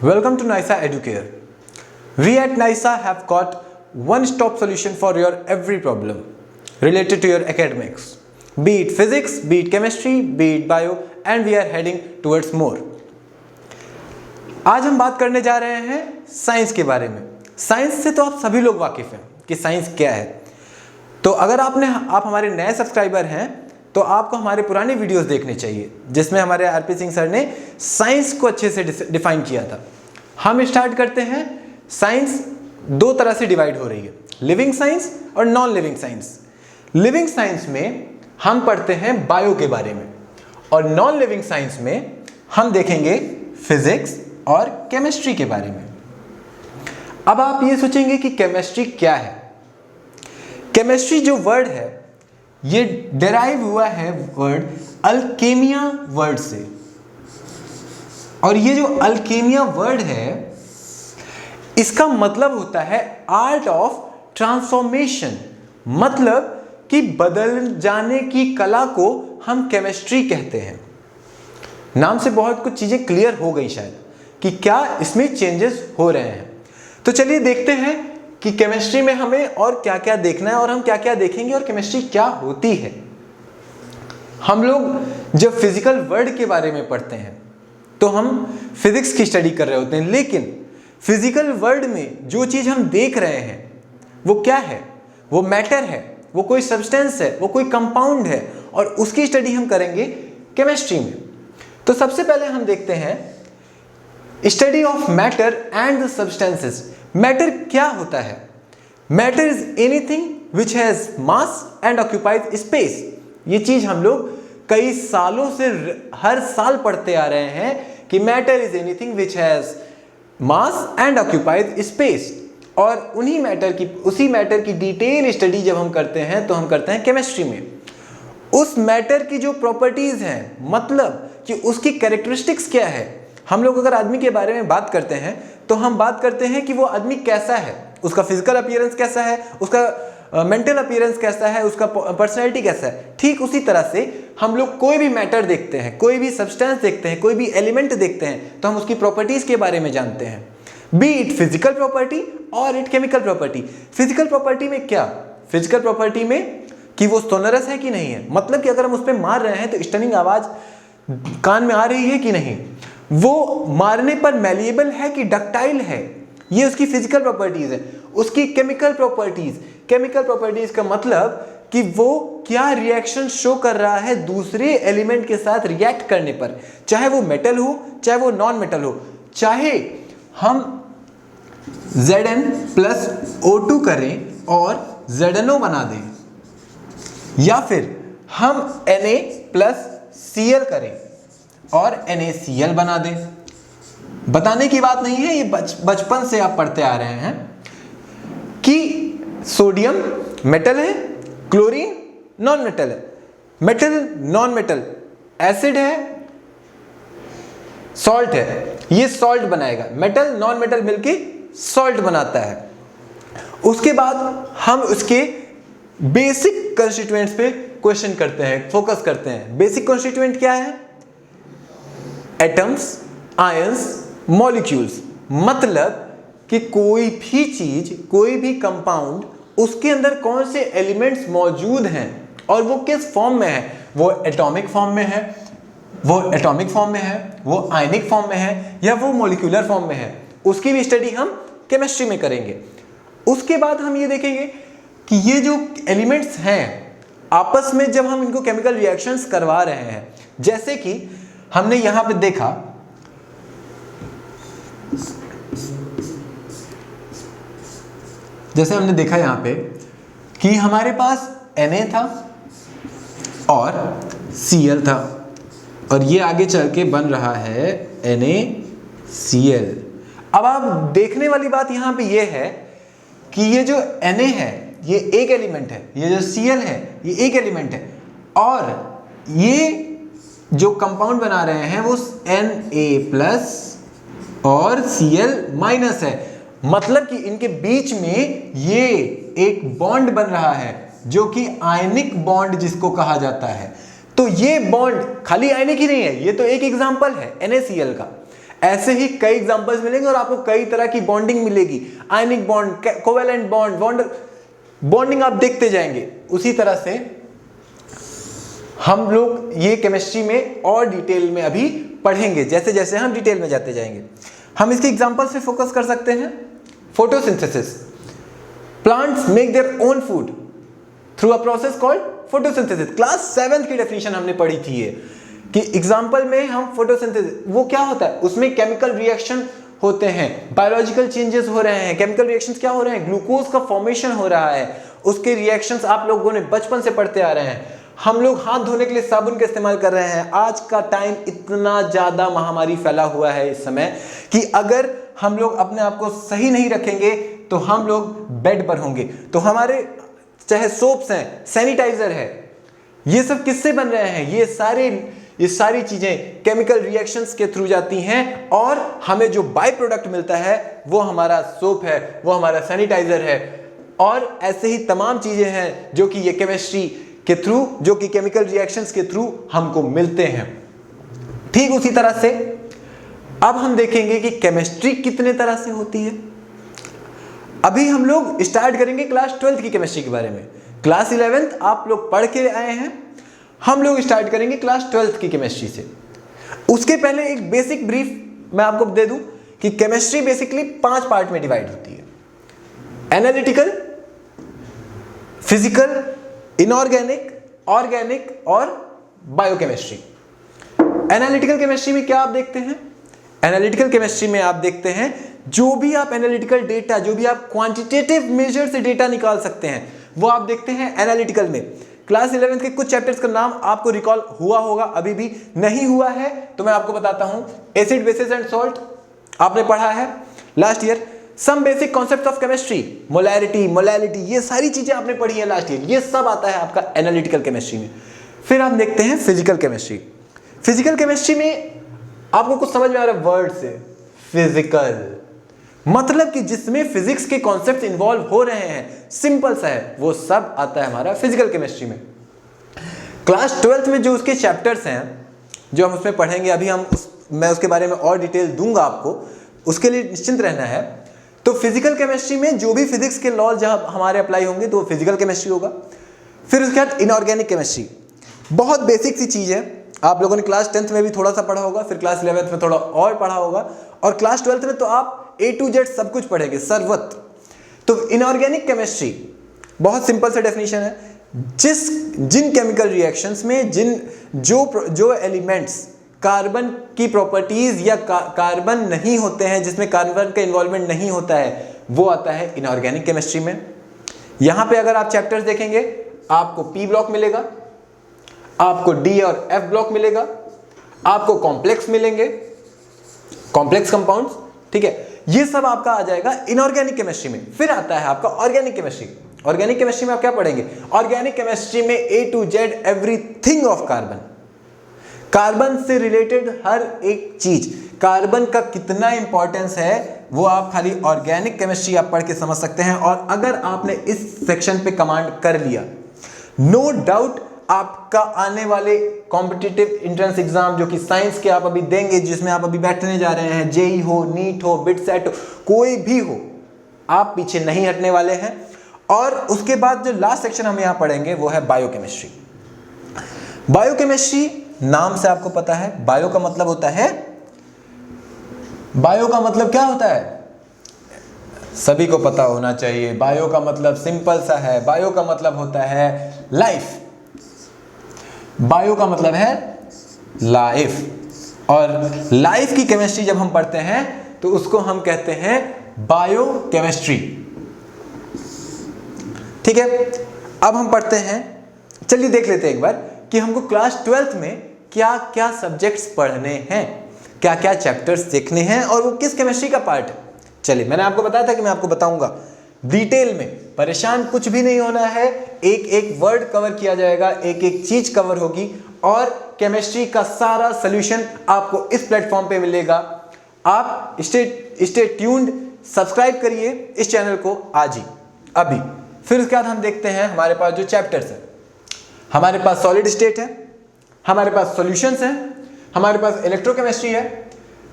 Welcome to NISA Educare. We at NISA have got one-stop solution for your every problem related to your academics. Be it physics, be it chemistry, be it bio, and we are heading towards more. आज हम बात करने जा रहे हैं science के बारे में। साइंस से तो आप सभी लोग वाकिफ़ हैं कि साइंस क्या है। तो अगर आप हमारे नए सब्सक्राइबर हैं तो आपको हमारे पुराने वीडियोस देखने चाहिए जिसमें हमारे आरपी सिंह सर ने साइंस को अच्छे से डिफाइन किया था। हम स्टार्ट करते हैं। साइंस दो तरह से डिवाइड हो रही है, लिविंग साइंस और non living science. Living science में हम पढ़ते हैं बायो के बारे में और नॉन लिविंग साइंस में हम देखेंगे फिजिक्स और केमिस्ट्री के बारे में। अब आप ये सोचेंगे कि केमिस्ट्री क्या है। केमिस्ट्री जो वर्ड है ये डेराइव हुआ है वर्ड अल्केमिया वर्ड से, और ये जो अल्केमिया वर्ड है इसका मतलब होता है आर्ट ऑफ ट्रांसफॉर्मेशन, मतलब कि बदल जाने की कला को हम केमिस्ट्री कहते हैं। नाम से बहुत कुछ चीजें क्लियर हो गई शायद कि क्या इसमें चेंजेस हो रहे हैं। तो चलिए देखते हैं कि केमिस्ट्री में हमें और क्या क्या देखना है और हम क्या क्या देखेंगे और केमिस्ट्री क्या होती है। हम लोग जब फिजिकल वर्ल्ड के बारे में पढ़ते हैं तो हम फिजिक्स की स्टडी कर रहे होते हैं, लेकिन फिजिकल वर्ल्ड में जो चीज हम देख रहे हैं वो क्या है? वो मैटर है, वो कोई सब्सटेंस है, वो कोई कंपाउंड है, और उसकी स्टडी हम करेंगे केमिस्ट्री में। तो सबसे पहले हम देखते हैं study of matter and the substances. Matter क्या होता है? Matter is anything which has mass and occupies space. ये चीज हम लोग कई सालों से हर साल पढ़ते आ रहे हैं कि matter is anything which has mass and occupies space. और उसी मैटर की डिटेल स्टडी जब हम करते हैं तो हम करते हैं केमिस्ट्री में। उस मैटर की जो प्रॉपर्टीज हैं, मतलब कि उसकी कैरेक्टरिस्टिक्स क्या है। हम लोग अगर आदमी के बारे में बात करते हैं तो हम बात करते हैं कि वो आदमी कैसा है, उसका फिजिकल अपीयरेंस कैसा है, उसका मेंटल अपीयरेंस कैसा है, उसका पर्सनैलिटी कैसा है। ठीक उसी तरह से हम लोग कोई भी मैटर देखते हैं, कोई भी सब्सटेंस देखते हैं, कोई भी एलिमेंट देखते हैं तो हम उसकी प्रॉपर्टीज के बारे में जानते हैं, बी इट फिजिकल प्रॉपर्टी और it chemical property. Physical property में क्या? फिजिकल प्रॉपर्टी में कि वो सोनरस है कि नहीं है, मतलब कि अगर हम उस पर मार रहे हैं तो स्टनिंग आवाज कान में आ रही है कि नहीं, वो मारने पर मैलिएबल है कि डक्टाइल है, ये उसकी फिजिकल प्रॉपर्टीज है। उसकी केमिकल प्रॉपर्टीज का मतलब कि वो क्या रिएक्शन शो कर रहा है दूसरे एलिमेंट के साथ रिएक्ट करने पर, चाहे वो मेटल हो चाहे वो नॉन मेटल हो। चाहे हम Zn+O2 करें और ZnO बना दें, या फिर हम Na+Cl करें और NaCl बना दें। बताने की बात नहीं है, ये बचपन से आप पढ़ते आ रहे हैं कि सोडियम मेटल है, क्लोरीन नॉन मेटल है, मेटल नॉन मेटल, एसिड है, सॉल्ट है, ये सॉल्ट बनाएगा। मेटल नॉन मेटल मिलके सॉल्ट बनाता है। उसके बाद हम उसके बेसिक कंस्टिट्यूएंट्स पे क्वेश्चन करते हैं, फोकस करते हैं। बेसिक कंस्टिट्यूएंट क्या है? Atoms, ions, molecules. मतलब कि कोई भी चीज, कोई भी कंपाउंड, उसके अंदर कौन से एलिमेंट्स मौजूद हैं और वो किस फॉर्म में है। वो एटॉमिक फॉर्म में है, वो आयनिक फॉर्म में है, या वो मॉलिक्यूलर फॉर्म में है। उसकी भी स्टडी हम केमिस्ट्री में करेंगे। उसके बाद हम ये देखेंगे कि ये जो एलिमेंट्स हैं आपस में जब हम इनको केमिकल रिएक्शंस करवा रहे हैं, जैसे कि हमने यहां पे देखा यहां पे कि हमारे पास Na था और Cl था, और ये आगे चल के बन रहा है NaCl। अब आप देखने वाली बात यहां पे ये है कि ये जो Na है ये एक एलिमेंट है, ये जो Cl है ये एक एलिमेंट है, और ये जो कंपाउंड बना रहे हैं वो Na+ और Cl- है। मतलब कि इनके बीच में ये एक बॉन्ड बन रहा है जो कि आयनिक बॉन्ड जिसको कहा जाता है। तो ये बॉन्ड खाली आयनिक ही नहीं है, ये तो एक एग्जांपल है NaCl का। ऐसे ही कई एग्जांपल्स मिलेंगे और आपको कई तरह की बॉन्डिंग मिलेगी, ionic bond, covalent bond, bonding आप देखते जाएंगे। उसी तरह से हम लोग ये केमिस्ट्री में और डिटेल में अभी पढ़ेंगे, जैसे जैसे हम डिटेल में जाते जाएंगे। हम इसके एग्जांपल से फोकस कर सकते हैं। Photosynthesis, plants make their own food through a process called photosynthesis. Class 7th की डेफिनेशन हमने पढ़ी थी ये, कि एग्जांपल में हम फोटोसिंथेसिस, वो क्या होता है, उसमें केमिकल रिएक्शन होते हैं, बायोलॉजिकल चेंजेस हो रहे हैं। केमिकल रिएक्शंस क्या हो रहे हैं, ग्लूकोज का फॉर्मेशन हो रहा है, उसके रिएक्शंस आप लोगों ने बचपन से पढ़ते आ रहे हैं। हम लोग हाथ धोने के लिए साबुन का इस्तेमाल कर रहे हैं। आज का टाइम इतना ज्यादा महामारी फैला हुआ है इस समय कि अगर हम लोग अपने आप को सही नहीं रखेंगे तो हम लोग बेड पर होंगे। तो हमारे चाहे सोप्स हैं, सैनिटाइजर है, ये सब किससे बन रहे हैं, ये सारी चीजें केमिकल रिएक्शंस के थ्रू जाती हैं और हमें जो बाय प्रोडक्ट मिलता है वो हमारा सोप है, वो हमारा सैनिटाइजर है। और ऐसे ही तमाम चीजें हैं जो कि ये केमिस्ट्री के थ्रू, जो कि केमिकल रिएक्शंस के थ्रू हमको मिलते हैं। ठीक उसी तरह से अब हम देखेंगे कि केमिस्ट्री कितने तरह से होती है। अभी हम लोग स्टार्ट करेंगे क्लास 12th की केमिस्ट्री के बारे में। क्लास 11th आप लोग पढ़ के आए हैं, हम लोग स्टार्ट करेंगे क्लास 12th की केमिस्ट्री से। उसके पहले एक बेसिक ब्रीफ मैं आपको दे दूं कि केमिस्ट्री बेसिकली 5 पार्ट में डिवाइड होती है: एनालिटिकल, फिजिकल, इनऑर्गेनिक, ऑर्गेनिक और बायोकेमिस्ट्री। एनालिटिकल केमिस्ट्री में क्या आप देखते हैं, एनालिटिकल केमिस्ट्री में आप देखते हैं जो भी आप एनालिटिकल डेटा, जो भी आप क्वांटिटेटिव मेजर से डेटा निकाल सकते हैं वो आप देखते हैं एनालिटिकल में। क्लास 11th के कुछ चैप्टर्स का नाम आपको रिकॉल हुआ होगा, अभी भी नहीं हुआ है तो मैं आपको बताता हूं। एसिड, बेसिस एंड सॉल्ट आपने पढ़ा है last year. Some basic concept of chemistry, molarity, molality, ये सारी चीजें आपने पढ़ी है लास्ट ईयर। ये सब आता है आपका एनालिटिकल केमिस्ट्री में। फिर आप देखते हैं फिजिकल केमिस्ट्री। फिजिकल केमिस्ट्री में आपको कुछ समझ में आ रहा है वर्ड से, फिजिकल मतलब कि जिसमें फिजिक्स के कॉन्सेप्ट इन्वॉल्व हो रहे हैं, सिंपल सा है, वो सब आता है हमारा फिजिकल केमिस्ट्री में। क्लास 12th में जो उसके चैप्टर्स हैं जो हम उसमें पढ़ेंगे, अभी मैं उसके बारे में और डिटेल दूंगा आपको, उसके लिए निश्चिंत रहना है। तो फिजिकल केमिस्ट्री में जो भी फिजिक्स के लॉ जहां हमारे अप्लाई होंगे तो वो फिजिकल केमिस्ट्री होगा। फिर उसके बाद इनऑर्गेनिक केमिस्ट्री, बहुत बेसिक सी चीज है, आप लोगों ने क्लास 10th में भी थोड़ा सा पढ़ा होगा, फिर क्लास 11th में थोड़ा और पढ़ा होगा, और क्लास 12th में तो आप A to Z सब कुछ पढ़ेंगे, सर्वत्र। तो इनऑर्गेनिक केमिस्ट्री बहुत सिंपल सा डेफिनेशन है, जिन केमिकल रिएक्शंस में जो एलिमेंट्स कार्बन की प्रॉपर्टीज या कार्बन नहीं होते हैं, जिसमें कार्बन का इन्वॉल्वमेंट नहीं होता है, वो आता है इनऑर्गेनिक केमिस्ट्री में। यहां पे अगर आप चैप्टर्स देखेंगे आपको P ब्लॉक मिलेगा, आपको D और F ब्लॉक मिलेगा, आपको कॉम्प्लेक्स मिलेंगे, कॉम्प्लेक्स कंपाउंड्स, ठीक है, ये सब आपका आ जाएगा इनऑर्गेनिक केमिस्ट्री में। फिर आता है आपका ऑर्गेनिक केमिस्ट्री। ऑर्गेनिक केमिस्ट्री में आप क्या पढ़ेंगे, ऑर्गेनिक केमिस्ट्री में A to Z everything of carbon, carbon से रिलेटेड हर एक चीज, कार्बन का कितना इंपॉर्टेंस है वो आप खाली ऑर्गेनिक केमिस्ट्री आप पढ़ के समझ सकते हैं। और अगर आपने इस सेक्शन पे कमांड कर लिया, नो डाउट आपका आने वाले कॉम्पिटिटिव एंट्रेंस एग्जाम जो कि साइंस के आप अभी देंगे, जिसमें आप अभी बैठने जा रहे हैं, जेई हो, नीट हो, बिटसेट हो, कोई भी हो, आप पीछे नहीं हटने वाले हैं। और उसके बाद जो लास्ट सेक्शन हम यहां पढ़ेंगे वो है बायोकेमिस्ट्री। बायोकेमिस्ट्री नाम से आपको पता है, बायो का मतलब होता है, बायो का मतलब क्या होता है, सभी को पता होना चाहिए। बायो का मतलब सिंपल सा है, बायो का मतलब होता है लाइफ। बायो का मतलब है लाइफ, और लाइफ की केमिस्ट्री जब हम पढ़ते हैं तो उसको हम कहते हैं बायोकेमिस्ट्री। ठीक है, अब हम पढ़ते हैं, चलिए देख लेते हैं एक बार कि हमको क्लास 12th में क्या क्या सब्जेक्ट्स पढ़ने हैं, क्या क्या चैप्टर्स देखने हैं और वो किस केमिस्ट्री का पार्ट है। चलिए, मैंने आपको बताया था कि मैं आपको बताऊंगा डिटेल में, परेशान कुछ भी नहीं होना है, एक एक वर्ड कवर किया जाएगा, एक एक चीज कवर होगी और केमिस्ट्री का सारा सॉल्यूशन आपको इस प्लेटफॉर्म पे मिलेगा। आप स्टे ट्यून्ड, सब्सक्राइब करिए इस चैनल को आज ही, अभी। फिर उसके बाद हम देखते हैं हमारे पास जो चैप्टर्स है, हमारे पास सॉलिड स्टेट है, हमारे पास सॉल्यूशंस हैं, हमारे पास इलेक्ट्रोकेमिस्ट्री है,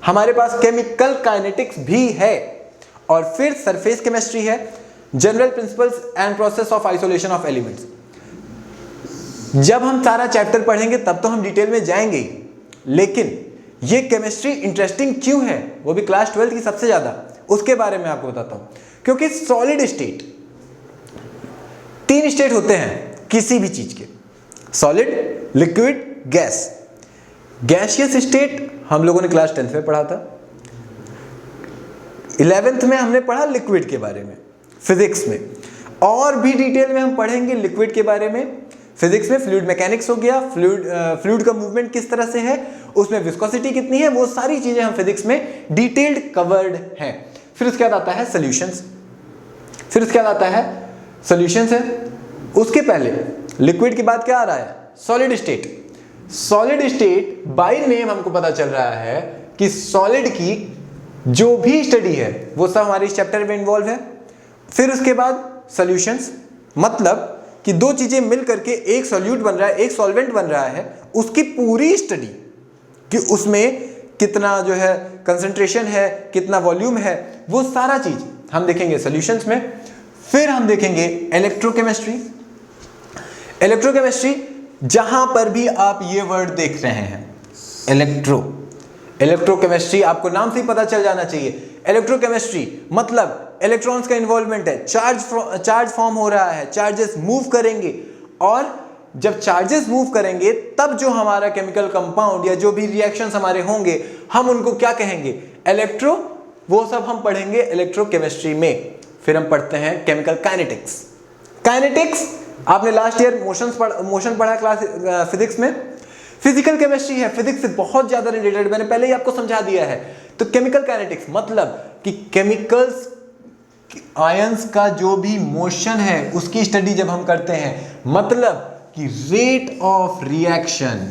हमारे पास केमिकल काइनेटिक्स भी है, और फिर सरफेस केमिस्ट्री है, general principles and process of isolation of elements. जब हम सारा चैप्टर पढ़ेंगे तब तो हम डिटेल में जाएंगे, लेकिन ये केमिस्ट्री इंटरेस्टिंग क्यों है, वो भी क्लास 12 की सबसे ज्यादा, उसके बारे में आपको बताता हूं। क्योंकि सॉलिड स्टेट, 3 स्टेट होते हैं किसी भी चीज के, solid, liquid, gas. Gaseous state हम लोगों ने क्लास 10th में पढ़ा था। 11th में हमने पढ़ा लिक्विड के बारे में फिजिक्स में, और भी डिटेल में हम पढ़ेंगे लिक्विड के बारे में। फिजिक्स में फ्लूइड मैकेनिक्स हो गया, फ्लूइड का मूवमेंट किस तरह से है, उसमें विस्कोसिटी कितनी है, वो सारी चीजें हम फिजिक्स में डिटेल्ड कवर्ड हैं। फिर उसके बाद आता है सॉल्यूशंस, फिर उसके बाद आता है सॉल्यूशंस है। उसके पहले लिक्विड के बाद क्या आ रहा है, solid state. Solid state by name हमको पता चल रहा है कि सॉलिड की जो भी स्टडी है वो सब हमारे इस चैप्टर में इन्वॉल्व है। फिर उसके बाद सॉल्यूशंस, मतलब कि दो चीजें मिल करके एक सॉल्यूट बन रहा है, एक सॉल्वेंट बन रहा है, उसकी पूरी स्टडी कि उसमें कितना जो है कंसंट्रेशन है, कितना वॉल्यूम है, वो सारा चीज हम देखेंगे सॉल्यूशंस में। फिर हम देखेंगे इलेक्ट्रोकेमिस्ट्री। इलेक्ट्रोकेमिस्ट्री, जहां पर भी आप ये वर्ड देख रहे हैं इलेक्ट्रोकेमिस्ट्री, आपको नाम से ही पता चल जाना चाहिए। इलेक्ट्रोकेमिस्ट्री मतलब इलेक्ट्रॉन्स का इन्वॉल्वमेंट है, चार्ज फॉर्म हो रहा है, चार्जेस मूव करेंगे, और जब चार्जेस मूव करेंगे तब जो हमारा केमिकल कंपाउंड या जो भी रिएक्शंस हमारे होंगे हम उनको क्या कहेंगे, इलेक्ट्रो, वो सब हम पढ़ेंगे इलेक्ट्रोकेमिस्ट्री में। फिर हम पढ़ते हैं केमिकल काइनेटिक्स। काइनेटिक्स आपने लास्ट ईयर मोशन पढ़ा क्लास फिजिक्स में। फिजिकल केमिस्ट्री है, फिजिक्स से बहुत ज्यादा रिलेटेड, मैंने पहले ही आपको समझा दिया है। तो केमिकल काइनेटिक्स मतलब कि केमिकल्स, आयंस का जो भी मोशन है उसकी स्टडी जब हम करते हैं, मतलब कि rate of reaction,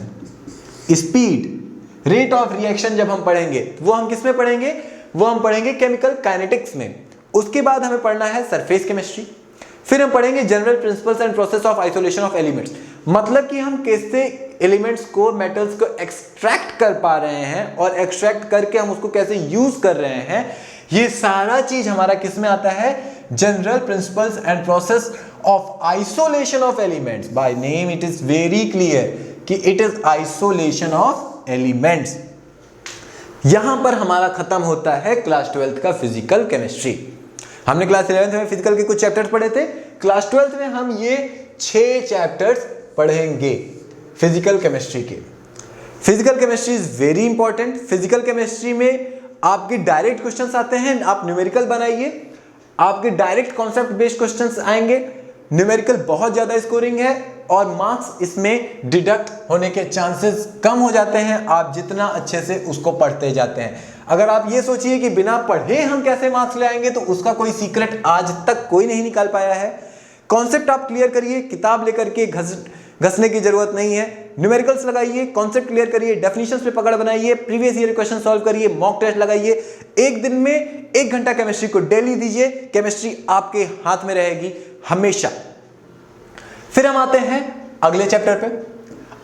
speed, rate of reaction जब हम पढ़ेंगे वो हम किस में पढ़ेंगे, वो हम पढ़ेंगे केमिकल काइनेटिक्स में। उसके बाद हमें पढ़ना है सरफेस केमिस्ट्री। फिर हम पढ़ेंगे general principles and process of isolation of elements, मतलब कि हम कैसे एलिमेंट्स को, मेटल्स को एक्सट्रैक्ट कर पा रहे हैं और एक्सट्रैक्ट करके हम उसको कैसे यूज कर रहे हैं। ये सारा चीज हमारा किस में आता है, general principles and process of isolation of elements. By name it is very clear कि it is isolation of elements. यहां पर हमारा खत्म होता है क्लास 12th का फिजिकल केमिस्ट्री। हमने क्लास 11th में फिजिकल के कुछ चैप्टर्स पढ़े थे, क्लास 12th में हम ये 6 चैप्टर्स पढ़ेंगे फिजिकल केमिस्ट्री के। Physical chemistry is very important. Physical chemistry में आपके डायरेक्ट क्वेश्चंस आते हैं, आप न्यूमेरिकल बनाइए, आपके डायरेक्ट कॉन्सेप्ट बेस्ड क्वेश्चंस आएंगे। न्यूमेरिकल बहुत ज्यादा स्कोरिंग है और मार्क्स इसमें डिडक्ट होने के चांसेस कम हो जाते हैं आप जितना अच्छे से उसको पढ़ते जाते हैं। अगर आप ये सोचिए कि बिना पढ़े हम कैसे मार्क्स ले आएंगे, तो उसका कोई सीक्रेट आज तक कोई नहीं निकाल पाया है। कॉन्सेप्ट आप क्लियर करिए, किताब लेकर के घसने की जरूरत नहीं है। न्यूमेरिकल्स लगाइए, कॉन्सेप्ट क्लियर करिए, डेफिनेशंस पे पकड़ बनाइए, प्रीवियस ईयर क्वेश्चन सॉल्व करिए, मॉक टेस्ट लगाइए। एक दिन में 1 घंटा केमिस्ट्री को डेली दीजिए, केमिस्ट्री आपके हाथ में रहेगी हमेशा। फिर हम आते हैं अगले चैप्टर पे।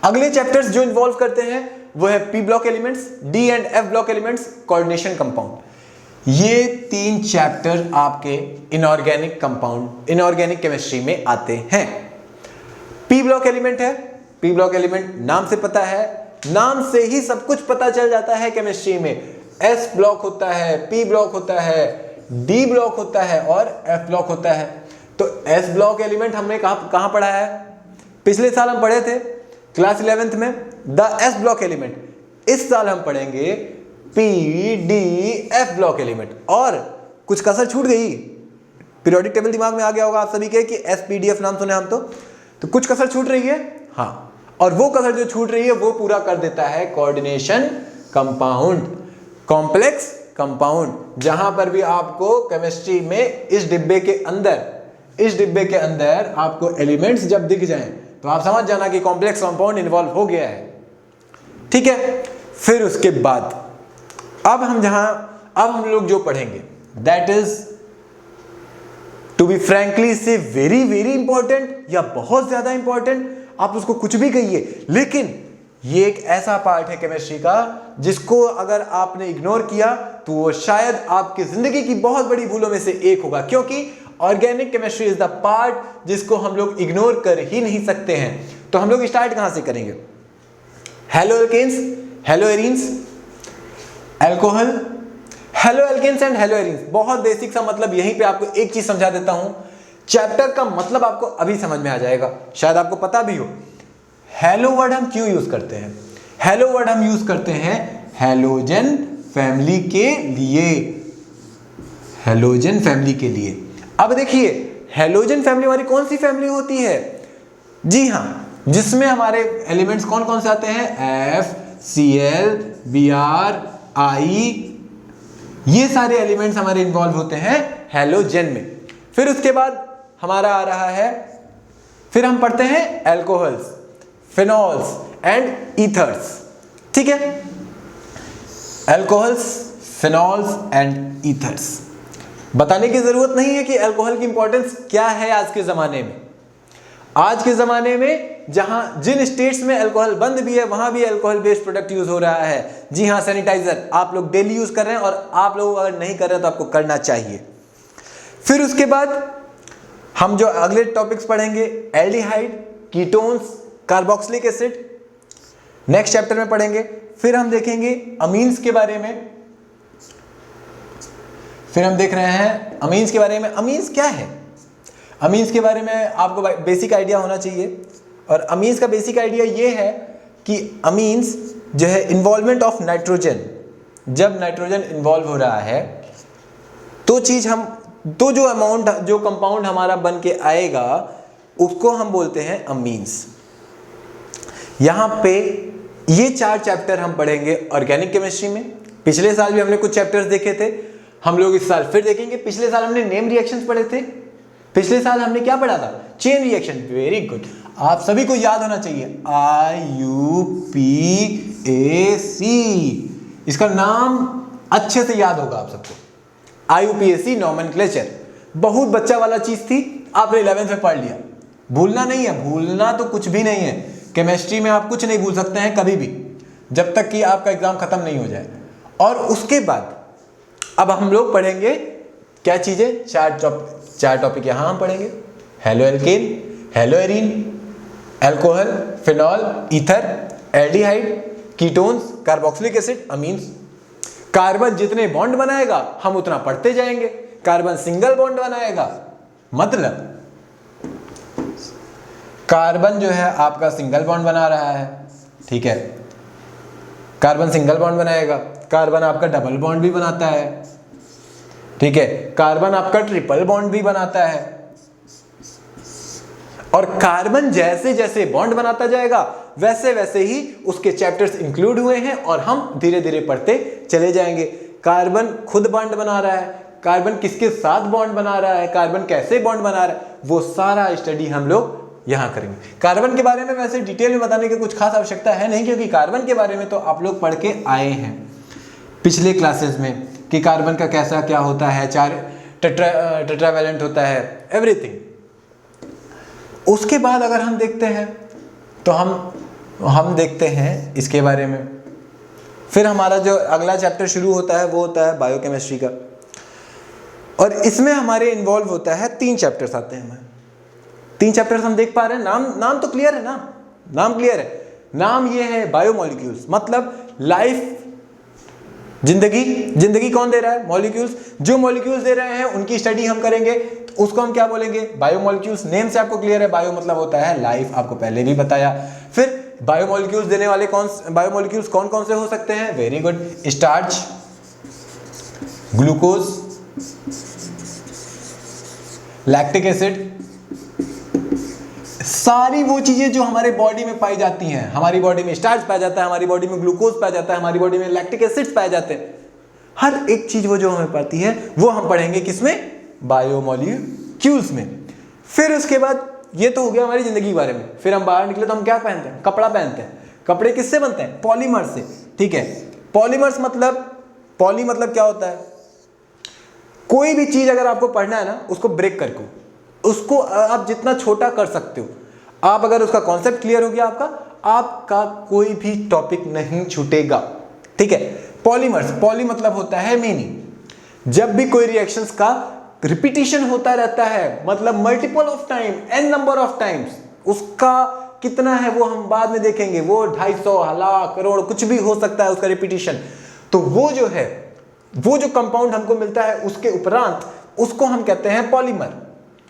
अगले चैप्टर्स जो इन्वॉल्व करते हैं वो है P block elements, D and F block elements, coordination compound. ये 3 चैप्टर आपके इनऑर्गेनिक कंपाउंड, इनऑर्गेनिक केमिस्ट्री में आते हैं। पी ब्लॉक एलिमेंट है, पी ब्लॉक एलिमेंट नाम से पता है, नाम से ही सब कुछ पता चल जाता है केमिस्ट्री में। एस ब्लॉक होता है, पी ब्लॉक होता है, डी ब्लॉक होता है और एफ ब्लॉक होता है। तो एस ब्लॉक एलिमेंट हमने कहां पढ़ा है, पिछले साल हम पढ़े थे क्लास 11th में द एस ब्लॉक एलिमेंट। इस साल हम पढ़ेंगे P D F block element. और कुछ कसर छूट गई, पीरियोडिक टेबल दिमाग में आ गया होगा आप सभी के कि एस पी डी एफ नाम सुने हम तो कुछ कसर छूट रही है, हाँ, और वो कसर जो छूट रही है वो पूरा कर देता है कोऑर्डिनेशन कंपाउंड, कॉम्प्लेक्स कंपाउंड। जहां पर भी आपको केमिस्ट्री में इस डिब्बे के अंदर आपको एलिमेंट्स जब दिख जाएं तो आप समझ जाना कि कॉम्प्लेक्स कंपाउंड इन्वॉल्व हो गया है, ठीक है। फिर उसके बाद अब हम लोग जो पढ़ेंगे that is to be frankly से वेरी वेरी इंपॉर्टेंट या बहुत ज्यादा इंपॉर्टेंट, आप उसको कुछ भी कहिए, लेकिन ये एक ऐसा पार्ट है केमिस्ट्री का जिसको अगर आपने इग्नोर किया तो वो शायद आपकी जिंदगी की बहुत बड़ी भूलों में से एक होगा, क्योंकि organic chemistry is the part जिसको हम लोग इग्नोर कर ही नहीं सकते हैं। तो हम लोग स्टार्ट कहां से करेंगे? Haloalkanes, haloarenes, alcohol, haloalkanes and haloarenes. बहुत बेसिक सा मतलब, यहीं पे आपको एक चीज समझा देता हूं, चैप्टर का मतलब आपको अभी समझ में आ जाएगा, शायद आपको पता भी हो। हेलो वर्ड हम क्यों यूज करते हैं? हेलो वर्ड हम यूज करते हैं हेलोजन फैमिली के लिए, हेलोजन फैमिली के लिए। अब देखिए, हेलोजन फैमिली हमारी कौन सी फैमिली होती है? जी हां, जिसमें हमारे एलिमेंट्स कौन कौन से आते हैं? F, Cl, Br, I, ये सारे एलिमेंट्स हमारे इन्वॉल्व होते हैं हेलोजन में। फिर उसके बाद हमारा आ रहा है, फिर हम पढ़ते हैं एल्कोहल्स, फिनॉल्स एंड ईथर्स। ठीक है, एल्कोहल्स, फिनॉल्स एंड ईथर्स। बताने की जरूरत नहीं है कि अल्कोहल की इंपॉर्टेंस क्या है आज के जमाने में। आज के जमाने में जहां जिन स्टेट्स में अल्कोहल बंद भी है वहां भी अल्कोहल बेस्ड प्रोडक्ट यूज हो रहा है। जी हां, सैनिटाइजर आप लोग डेली यूज कर रहे हैं, और आप लोग अगर नहीं कर रहे हैं तो आपको करना चाहिए। फिर उसके बाद हम जो अगले टॉपिक्स पढ़ेंगे, aldehyde, ketones, carboxylic acid, next chapter में पढ़ेंगे। फिर हम देखेंगे अमीन्स के बारे में, फिर हम देख रहे हैं अमीन्स के बारे में। अमीन्स क्या है? अमीन्स के बारे में आपको बेसिक आइडिया होना चाहिए, और अमीन्स का बेसिक आइडिया ये है कि अमीन्स जो है इन्वॉल्वमेंट ऑफ नाइट्रोजन, जब नाइट्रोजन इन्वॉल्व हो रहा है तो जो अमाउंट, जो कंपाउंड हमारा बन के आएगा उसको हम बोलते हैं अमीन्स। यहां पे ये 4 चैप्टर हम पढ़ेंगे ऑर्गेनिक केमिस्ट्री में। पिछले साल भी हमने कुछ चैप्टर्स देखे थे, हम लोग इस साल फिर देखेंगे। पिछले साल हमने नेम रिएक्शंस पढ़े थे, पिछले साल हमने क्या पढ़ा था? Chain reaction. वेरी गुड, आप सभी को याद होना चाहिए IUPAC, इसका नाम अच्छे से याद होगा आप सबको। IUPAC नोमेनक्लेचर बहुत बच्चा वाला चीज थी, आपने 11th में पढ़ लिया। भूलना नहीं है, भूलना तो कुछ भी नहीं है। केमिस्ट्री में आप कुछ नहीं भूल सकते हैं कभी भी, जब तक कि आपका एग्जाम खत्म नहीं हो जाए। और उसके बाद अब हम लोग पढ़ेंगे क्या चीजें? 4 टॉपिक यहां हम पढ़ेंगे, halo alkane, hello arene, alcohol, phenol, ether, aldehyde, ketones, carboxylic acid, amines. Carbon जितने बॉन्ड बनाएगा हम उतना पढ़ते जाएंगे। कार्बन सिंगल बॉन्ड बनाएगा, मतलब कार्बन जो है आपका सिंगल बॉन्ड बना रहा है, ठीक है, कार्बन सिंगल बॉन्ड बनाएगा। कार्बन आपका डबल बॉन्ड भी बनाता है, ठीक है, कार्बन आपका ट्रिपल बॉन्ड भी बनाता है। और कार्बन जैसे जैसे बॉन्ड बनाता जाएगा वैसे वैसे ही उसके चैप्टर्स इंक्लूड हुए हैं और हम धीरे धीरे पढ़ते चले जाएंगे। कार्बन खुद बॉन्ड बना रहा है, कार्बन किसके साथ बॉन्ड बना रहा है, कार्बन कैसे बॉन्ड बना रहा है, वो सारा स्टडी हम लोग यहां करेंगे। कार्बन के बारे में वैसे डिटेल में बताने की कुछ खास आवश्यकता है नहीं, क्योंकि कार्बन के बारे में तो आप लोग पढ़ के आए हैं पिछले क्लासेस में कि कार्बन का कैसा क्या होता है, 4 टेट्रावैलेंट होता है, एवरीथिंग। उसके बाद अगर हम देखते हैं तो हम देखते हैं इसके बारे में। फिर हमारा जो अगला चैप्टर शुरू होता है वो होता है बायोकेमिस्ट्री का, और इसमें हमारे इन्वॉल्व होता है 3 चैप्टर्स आते हैं। 3 चैप्टर्स हम देख पा रहे हैं। नाम तो क्लियर है ना? नाम क्लियर है। नाम ये है बायोमोलिक्यूल्स, मतलब लाइफ, जिंदगी कौन दे रहा है? मॉलिक्यूल्स। जो मॉलिक्यूल्स दे रहे हैं उनकी स्टडी हम करेंगे, तो उसको हम क्या बोलेंगे? बायोमोलिक्यूल्स। नेम से आपको क्लियर है, बायो मतलब होता है लाइफ, आपको पहले भी बताया। फिर बायोमोलिक्यूल्स देने वाले बायोमोलिक्यूल्स कौन कौन से हो सकते हैं? Very good, starch, glucose, lactic acid, सारी वो चीजें जो हमारे बॉडी में पाई जाती हैं। हमारी बॉडी में स्टार्च पाया जाता है, हमारी बॉडी में ग्लूकोज पाया जाता है, हमारी बॉडी में लैक्टिक एसिड्स पाए जाते हैं। हर एक चीज वो जो हमें पाती है वो हम पढ़ेंगे किसमें? बायोमोलिक्यूल्स में। फिर उसके बाद ये तो हो गया हमारी जिंदगी के बारे में। फिर हम बाहर निकले तो हम क्या पहनते हैं? कपड़ा पहनते हैं। कपड़े किससे बनते हैं? पॉलीमर से, ठीक है। पॉलीमर्स मतलब, पॉली मतलब क्या होता है? कोई भी चीज अगर आपको पढ़ना है ना, उसको ब्रेक करके उसको आप जितना छोटा कर सकते हो। आप अगर उसका कॉन्सेप्ट क्लियर हो गया आपका, आपका कोई भी टॉपिक नहीं छूटेगा। ठीक है। पॉलीमर्स, पॉली मतलब होता है मेनी। जब भी कोई रिएक्शंस का रिपीटिशन होता रहता है, मतलब multiple of time, n number of times, उसका कितना है वो हम बाद में देखेंगे, वो 250 लाख करोड़ कुछ भी हो सकता है उसका रिपीटिशन। तो वो जो है, वो जो कंपाउंड हमको मिलता है उसके उपरांत, उसको हम कहते हैं पॉलीमर।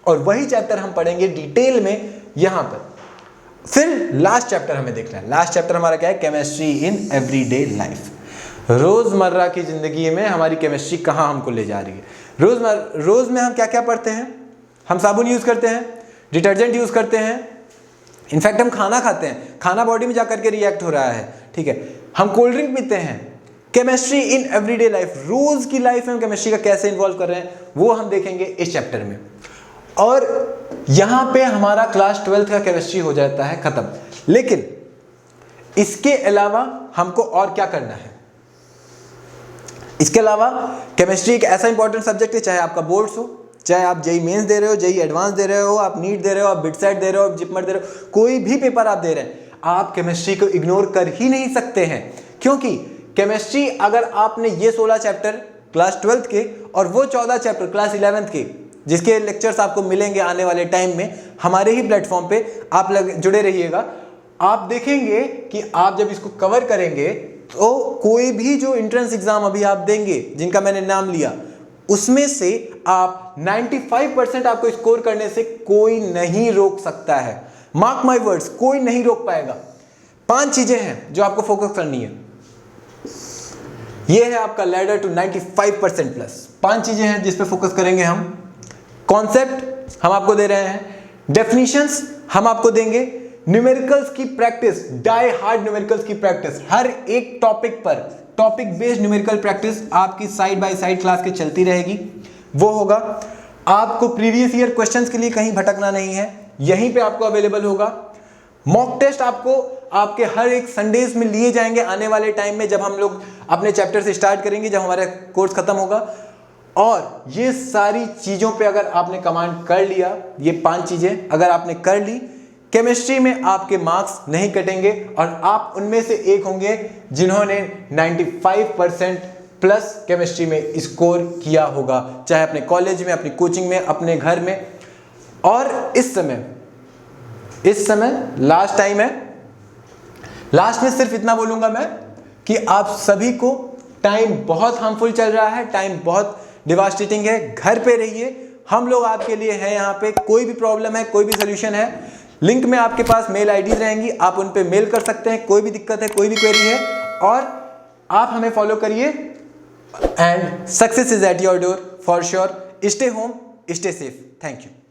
और वही चैप्टर हम पढ़ेंगे डिटेल में यहां पर। फिर लास्ट चैप्टर हमें देखना है। लास्ट चैप्टर हमारा क्या है? Chemistry in everyday life. रोजमर्रा की जिंदगी में हमारी केमिस्ट्री कहां हमको ले जा रही है। रोज में हम क्या क्या पढ़ते हैं? हम साबुन यूज करते हैं, डिटर्जेंट यूज करते हैं, इनफैक्ट हम खाना खाते हैं, खाना बॉडी में जाकर के रिएक्ट हो रहा है। ठीक है। हम कोल्ड ड्रिंक पीते हैं। केमिस्ट्री इन एवरीडे लाइफ, रोज की लाइफ में हम केमिस्ट्री का कैसे इन्वॉल्व कर रहे हैं वो हम देखेंगे इस चैप्टर में। और यहां पे हमारा क्लास 12th का केमिस्ट्री हो जाता है खत्म। लेकिन इसके अलावा हमको और क्या करना है? इसके अलावा केमिस्ट्री एक ऐसा इंपॉर्टेंट सब्जेक्ट है, चाहे आपका बोर्ड्स हो, चाहे आप जेई मेंस दे रहे हो, जेई एडवांस दे रहे हो, आप नीट दे रहे हो, आप बिटसेट दे रहे हो, आप जिपमर दे रहे हो, कोई भी पेपर आप दे रहे हैं, आप केमिस्ट्री को इग्नोर कर ही नहीं सकते हैं। क्योंकि केमिस्ट्री, अगर आपने ये 16 चैप्टर क्लास 12th के और वो 14 चैप्टर क्लास 11th के, जिसके लेक्चर्स आपको मिलेंगे आने वाले टाइम में हमारे ही प्लेटफॉर्म पे, आप जुड़े रहिएगा। आप देखेंगे कि आप जब इसको कवर करेंगे तो कोई भी जो एंट्रेंस एग्जाम अभी आप देंगे, जिनका मैंने नाम लिया, उसमें से आप 95% आपको स्कोर करने से कोई नहीं रोक सकता है। मार्क माय वर्ड्स, कोई नहीं रोक पाएगा। 5 चीजें हैं जो आपको फोकस करनी है। यह है आपका लैडर टू 95% प्लस। 5 चीजें हैं जिस पे फोकस करेंगे हम। कॉन्सेप्ट हम आपको दे रहे हैं, डेफिनेशंस हम आपको देंगे, न्यूमेरिकल्स की प्रैक्टिस, डाई हार्ड न्यूमेरिकल्स की प्रैक्टिस, हर एक टॉपिक पर टॉपिक बेस्ड न्यूमेरिकल प्रैक्टिस आपकी साइड बाय साइड क्लास के चलती रहेगी, वो होगा। आपको प्रीवियस ईयर क्वेश्चंस के लिए कहीं भटकना नहीं है, यहीं पे आपको अवेलेबल होगा। मॉक टेस्ट आपको आपके हर एक संडेज में लिए जाएंगे आने वाले टाइम में, जब हम लोग अपने चैप्टर से स्टार्ट करेंगे, जब हमारा कोर्स खत्म होगा। और ये सारी चीजों पे अगर आपने कमांड कर लिया, ये 5 चीजें अगर आपने कर ली, केमिस्ट्री में आपके मार्क्स नहीं कटेंगे और आप उनमें से एक होंगे जिन्होंने 95% प्लस केमिस्ट्री में स्कोर किया होगा, चाहे अपने कॉलेज में, अपनी कोचिंग में, अपने घर में। और इस समय लास्ट टाइम है। लास्ट में सिर्फ इतना बोलूंगा मैं कि आप सभी को, टाइम बहुत हार्मफुल चल रहा है, टाइम बहुत डिवास्टेटिंग है, घर पे रहिए, हम लोग आपके लिए हैं यहाँ पे। कोई भी प्रॉब्लम है, कोई भी सोल्यूशन है, लिंक में आपके पास मेल आईडीज रहेंगी, आप उन पे मेल कर सकते हैं, कोई भी दिक्कत है, कोई भी क्वेरी है, और आप हमें फॉलो करिए। And success is at your door for sure. Stay home, stay safe. Thank you.